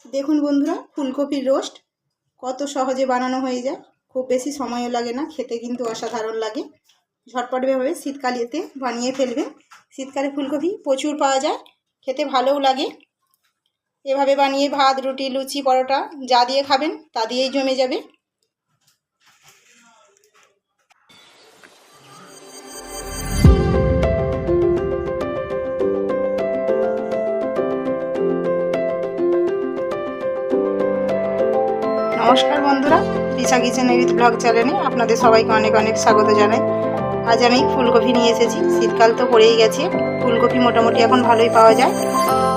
দেখুন বন্ধুরা, ফুলকপির রোস্ট কত সহজে বানানো হয়ে যায়। খুব বেশি সময়ও লাগে না, খেতে কিন্তু অসাধারণ লাগে। ঝটপটভাবে শীতকালেতে বানিয়ে ফেলবেন। শীতকালে ফুলকপি প্রচুর পাওয়া যায়, খেতে ভালোও লাগে। এভাবে বানিয়ে ভাত, রুটি, লুচি, পরোটা যা দিয়ে খাবেন তা দিয়েই জমে যাবে। নমস্কার বন্ধুরা, রিচা কিচেন উইথ ব্লগ চ্যানেলে আপনাদের সবাইকে অনেক অনেক স্বাগত জানাই। আজ আমি ফুলকপি নিয়ে এসেছি। শীতকাল তো পড়েই গেছে, ফুলকপি মোটামুটি এখন ভালোই পাওয়া যায়।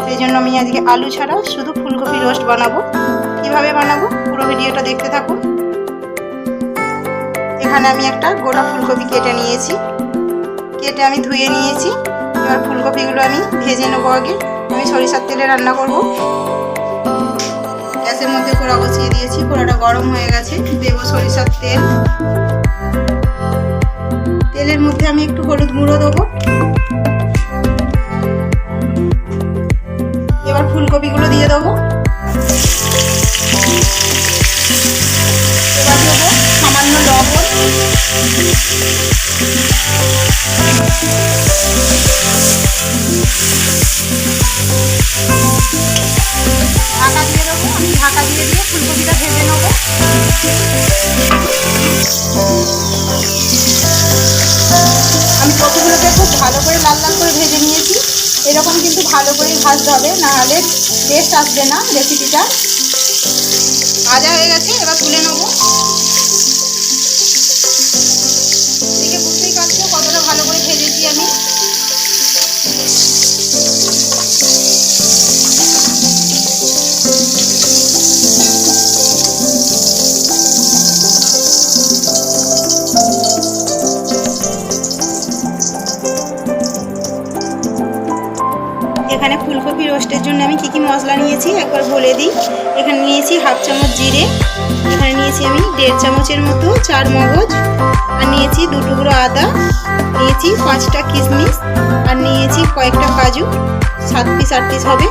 সেই জন্য আমি আজকে আলু ছাড়া শুধু ফুলকপি রোস্ট বানাবো। কিভাবে বানাবো পুরো ভিডিওটা দেখতে থাকুন। এখানে আমি একটা গোটা ফুলকপি কেটে নিয়েছি, কেটে আমি ধুয়ে নিয়েছি। এবার ফুলকপিগুলো আমি ভেজে নেবো। আগে আমি সরিষার তেলে রান্না করব। গ্যাসের মধ্যে কড়া বসিয়ে দিয়েছি, কড়াটা গরম হয়ে গেছে। দেবো সরিষার তেল। তেলের মধ্যে আমি একটু হলুদ গুঁড়ো দেবো। এবার ফুলকপিগুলো দিয়ে দেবো। এবার দেবো সামান্য লবণ। ঢাকা দিয়ে দেবো। আমি ঢাকা দিয়ে ফুলকপিটা ভেজে নেবো। আমি কপিগুলোকে খুব ভালো করে লাল লাল করে ভেজে নিয়েছি। এরকম কিন্তু ভালো করে ভাজতে হবে, নাহলে টেস্ট আসবে না রেসিপিটা। ভাজা হয়ে গেছে, এবার তুলে নেবো। দেখে বুঝতেই পারছো কতটা ভালো করে ভেজেছি আমি। এখানে ফুলকপি রোস্টের জন্য আমি কি মশলা নিয়েছি একবার বলে দিই। এখানে নিয়েছি হাফ চামচ জিরে, এখানে নিয়েছি আমি 1.5 চামচের মতো চার মগজ, আর নিয়েছি 2 টুকরো আদা, নিয়েছি 5টা কিশমিশ, আর নিয়েছি কয়েকটা কাজু। 7 পিস 8 পিস হবে।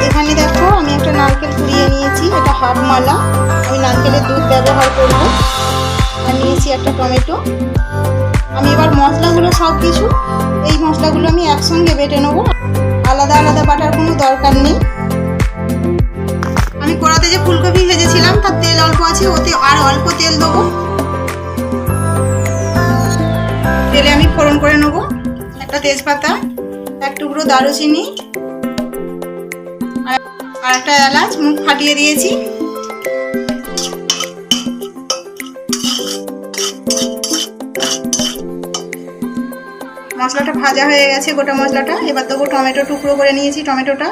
এখানে দেখো আমি একটা নারকেল কুড়িয়ে নিয়েছি, এটা হাফ মালা। আমি নারকেলের দুধ ব্যবহার করব। আর নিয়েছি একটা টমেটো। আমি এবার মশলাগুলো সব কিছু এই মশলাগুলো আমি একসঙ্গে বেটে নেবো, আলাদা আলাদা বাটার কোনো দরকার নেই। আমি কড়াতে যে ফুলকপি ভেজেছিলাম তার তেল অল্প আছে, ওতে আর অল্প তেল দেবো। তেলে আমি ফোড়ন করে নেবো একটা তেজপাতা, 1 টুকরো দারুচিনি, আর একটা এলাচ মুখ ফাটিয়ে দিয়েছি। মশলাটা ভাজা হয়ে গেছে, গোটা মশলাটা। এবার দেবো টমেটো, টুকরো করে নিয়েছি টমেটোটা।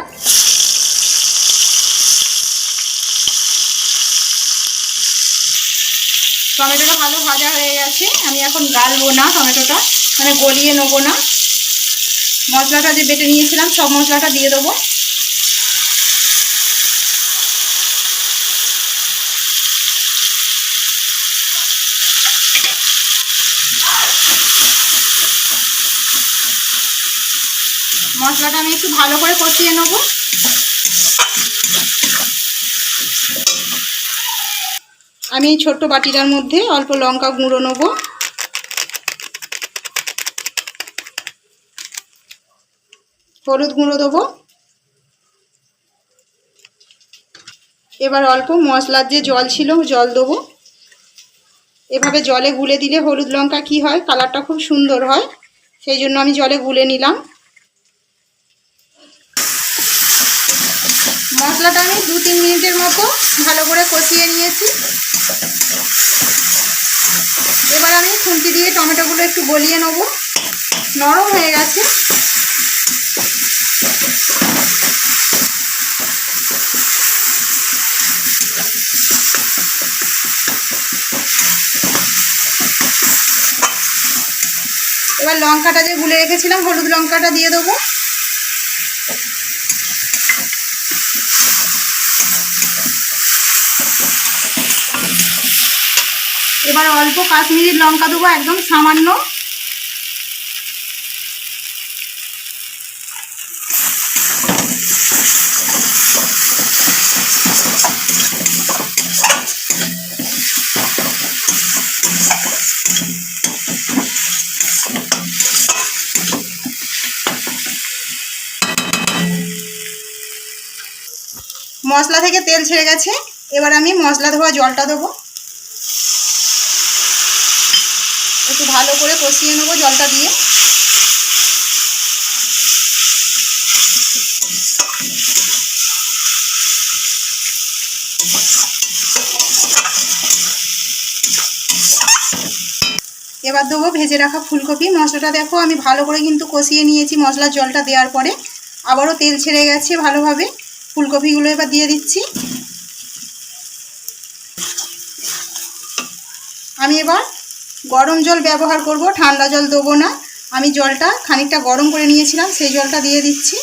টমেটোটা ভালো ভাজা হয়ে গেছে। আমি এখন গালবো না টমেটোটা, মানে গলিয়ে নেবো না। মশলাটা যে বেটে নিয়েছিলাম সব মশলাটা দিয়ে দেবো। মশলাটা আমি একটু ভালো করে কষিয়ে নেবো। আমি এই ছোট্ট বাটিটার মধ্যে অল্প লঙ্কা গুঁড়ো নেবো, হলুদ গুঁড়ো দেবো। এবার অল্প মশলার যে জল ছিল জল দেবো। এভাবে জলে গুলে দিলে হলুদ লঙ্কা কি হয়, কালারটা খুব সুন্দর হয়। সেই জন্য আমি জলে গুলে নিলাম। মশলাটা আমি 2-3 মিনিটের মতো ভালো করে কষিয়ে নিয়েছি। এবার আমি খুন্তি দিয়ে টমেটোগুলো একটু গলিয়ে নেব, নরম হয়ে গেছে। এবার লঙ্কাটা যে গুলে রেখেছিলাম হলুদ লঙ্কাটা দিয়ে দেবো। এবার অল্প কাশ্মীরি লঙ্কা দেবো, একদম সামান্য। মশলা থেকে তেল ছেড়ে গেছে। এবার আমি মশলা ধোয়া জলটা দেবো, একটু ভালো করে কষিয়ে নেবো জলটা দিয়ে। এবার দেবো ভেজে রাখা ফুলকপি। মশলাটা দেখো আমি ভালো করে কিন্তু কষিয়ে নিয়েছি মশলার জলটা দেওয়ার পরে। আবারও তেল ছেড়ে গেছে ভালোভাবে। ফুলকপিগুলো এবার দিয়ে দিচ্ছি। আমি এবার গরম জল ব্যবহার করব, ঠান্ডা জল দেবো না। আমি জলটা খানিকটা গরম করে নিয়েছিলাম, সেই জলটা দিয়ে দিচ্ছি।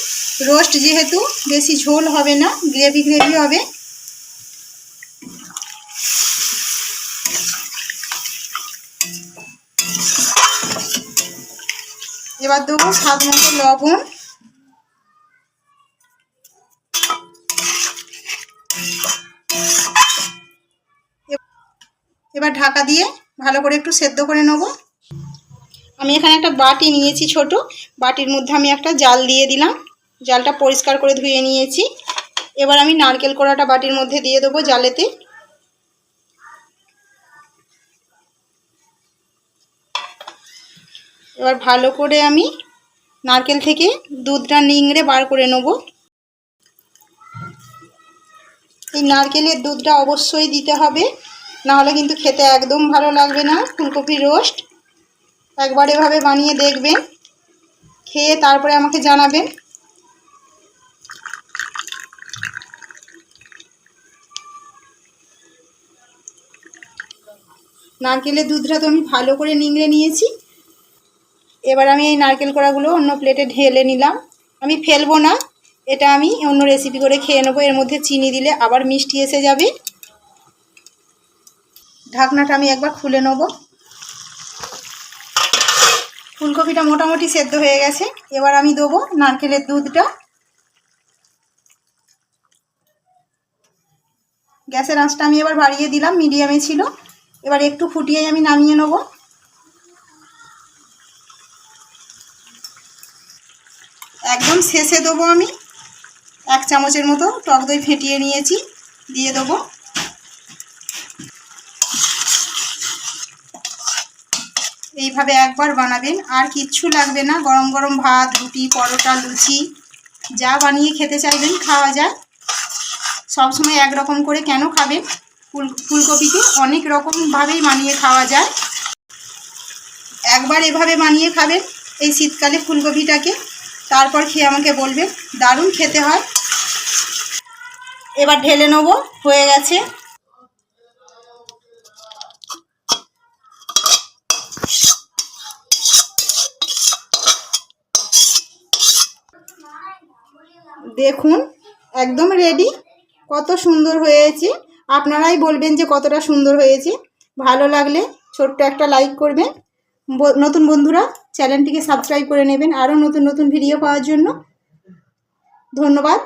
রোস্ট যেহেতু বেশি ঝোল হবে না, গ্রেভি গ্রেভি হবে। এবার দেবো স্বাদ মতো লবণ। এবার ঢাকা দিয়ে ভালো করে একটু সেদ্ধ করে নেব। আমি এখানে একটা বাটি নিয়েছি ছোট, বাটির মধ্যে আমি একটা জাল দিয়ে দিলাম। জালটা পরিষ্কার করে ধুয়ে নিয়েছি। এবার আমি নারকেল কোড়াটা বাটির মধ্যে দিয়ে দেবো জালেতে। এবার ভালো করে আমি নারকেল থেকে দুধটা নিংড়ে বার করে নেব। এই নারকেলের দুধটা অবশ্যই দিতে হবে, নাহলে কিন্তু খেতে একদম ভালো লাগবে না ফুলকপির রোস্ট। একবার এভাবে বানিয়ে দেখবেন, খেয়ে তারপরে আমাকে জানাবেন। নারকেলের দুধটা তো আমি ভালো করে নিংড়ে নিয়েছি। এবার আমি এই নারকেল কোড়াগুলো অন্য প্লেটে ঢেলে নিলাম। আমি ফেলবো না, এটা আমি অন্য রেসিপি করে খেয়ে নেবো। এর মধ্যে চিনি দিলে আবার মিষ্টি এসে যাবে। ঢাকনাটা আমি একবার খুলে নেব। ফুলকপিটা মোটামুটি সেদ্ধ হয়ে গেছে। এবার আমি দেবো নারকেলের দুধটা। গ্যাসের আঁচটা আমি এবার বাড়িয়ে দিলাম, মিডিয়ামে ছিল। এবার একটু ফুটিয়ে আমি নামিয়ে নেব। একদম শেষে দেবো আমি 1 চামচের মতো টক দই ফেটিয়ে নিয়েছি, দিয়ে দেবো। এইভাবে একবার বানাবেন, আর কিচ্ছু লাগবে না। গরম গরম ভাত, রুটি, পরোটা, লুচি যা বানিয়ে খেতে চাইবেন খাওয়া যায়। সবসময় একরকম করে কেন খাবেন? ফুলকপিকে অনেক রকমভাবেই বানিয়ে খাওয়া যায়। একবার এভাবে বানিয়ে খাবেন এই শীতকালে ফুলকপিটাকে, তারপর খেয়ে আমাকে বলবেন দারুণ খেতে হয়। এবার ঢেলে নেবো, হয়ে গেছে। দেখুন একদম রেডি। কত সুন্দর হয়েছে, আপনারাই বলবেন যে কতটা সুন্দর হয়েছে। ভালো লাগলে ছোট্ট একটা লাইক করবেন। নতুন বন্ধুরা চ্যানেলটিকে সাবস্ক্রাইব করে নেবেন আরও নতুন নতুন ভিডিও পাওয়ার জন্য। ধন্যবাদ।